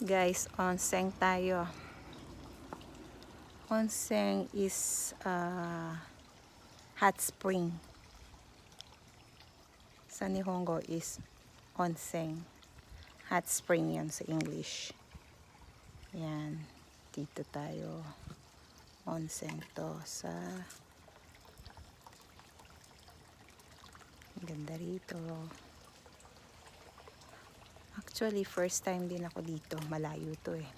Guys, onsen tayo. Onsen is hot spring. Sa Nihongo is onsen. Hot spring yan sa English. Yan. Dito tayo. Onsen to sa ganda rito. Actually, first time din ako dito. Malayo to eh.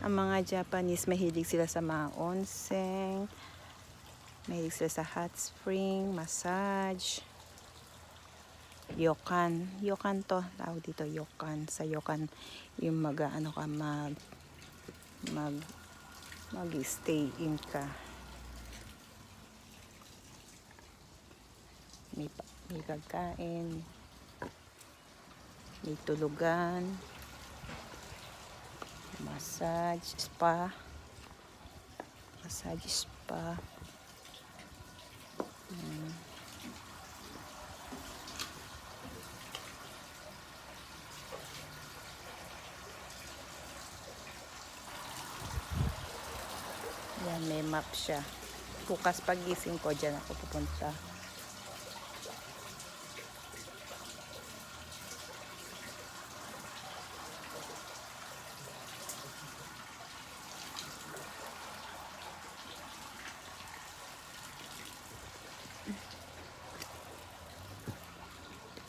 Ang mga Japanese, mahilig sila sa mga onsen. Mahilig sila sa hot spring, massage, yokan. Yokan to. Tawag dito, yokan. Sa yokan, yung mag-stay in ka. May pagkain. May tulugan. Massage spa. Yan, may map siya. Bukas pagising ko, dyan ako pupunta.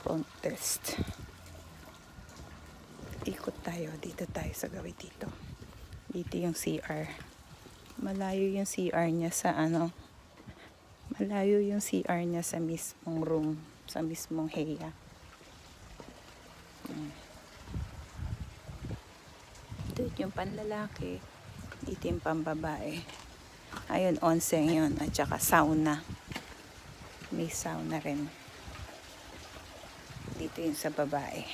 Front test. Ikot tayo. Dito tayo sa gawin dito. Dito yung CR. Malayo yung CR niya sa malayo yung CR niya sa mismong room. Sa mismong heya. Dito yung panlalaki. Dito yung pambabae. Ayun, onsen yun. At saka sauna. May sauna rin. Dito yung sa babae.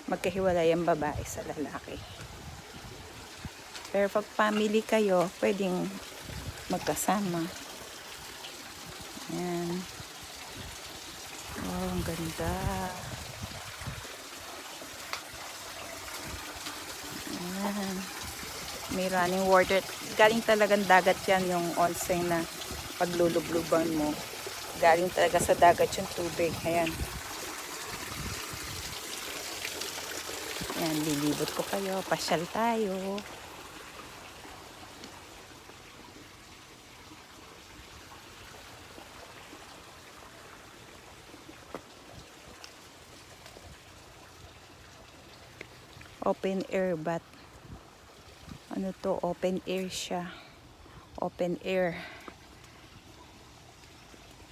Magkahiwalay ang babae sa lalaki. Pero pag family kayo, pwedeng magkasama. Ayan. Oh, ang ganda. Ayan. May running water. Galing talagang dagat yan yung onsen na paglulubluban mo. Galing talaga sa dagat yung tubig. Ayan. Ayan, lilibot ko kayo. Pasyal tayo. Open air bath. Ano to? Open air siya. Open air.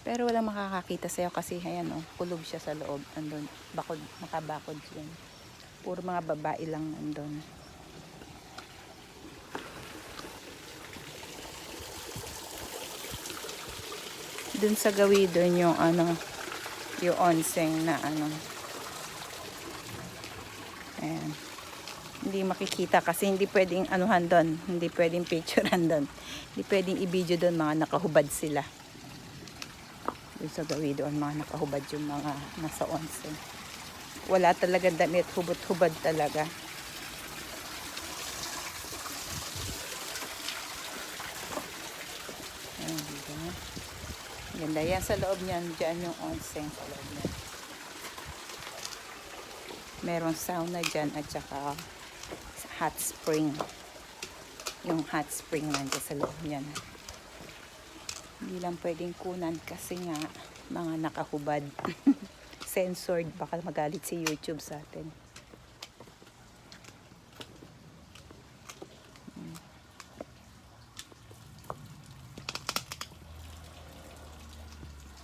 Pero walang makakakita sa'yo kasi ayan oh, kulob siya sa loob. Andun, bakod, nakabakod yun. Puro mga babae lang nandun. Dun sa gawin dun yung yung onsen na ayan. Hindi makikita kasi hindi pwedeng anuhan doon. Hindi pwedeng picturean doon. Hindi pwedeng i-video doon, mga nakahubad sila. Doon sa gawin doon, mga nakahubad yung mga nasa onsen. Wala talaga damit, hubad-hubad talaga. Ayan, diba? Ganda yan sa loob niyan. Diyan yung onsen sa loob niyan. Merong sauna dyan at saka hot spring. Yung hot spring nandiyan sa loob niyan. Hindi lang pwedeng kunan kasi nga mga nakahubad. Censored. Baka magalit si YouTube sa atin.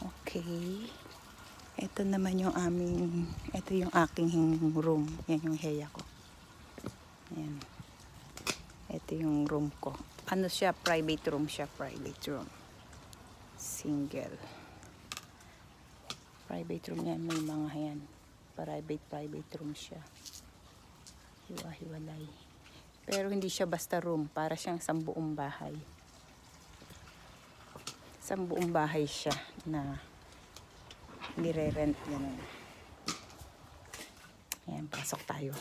Okay. Ito naman yung ito yung aking room. Yan yung heya ko. Ayan. Ito yung room ko. Ano siya? Private room siya. Private room. Single. Private room yan. May mga yan. Private room siya. Hiwa-hiwalay. Pero hindi siya basta room. Para siyang sambuong bahay. Sambuong bahay siya na Nire-rent, ganun. Ayan, pasok tayo.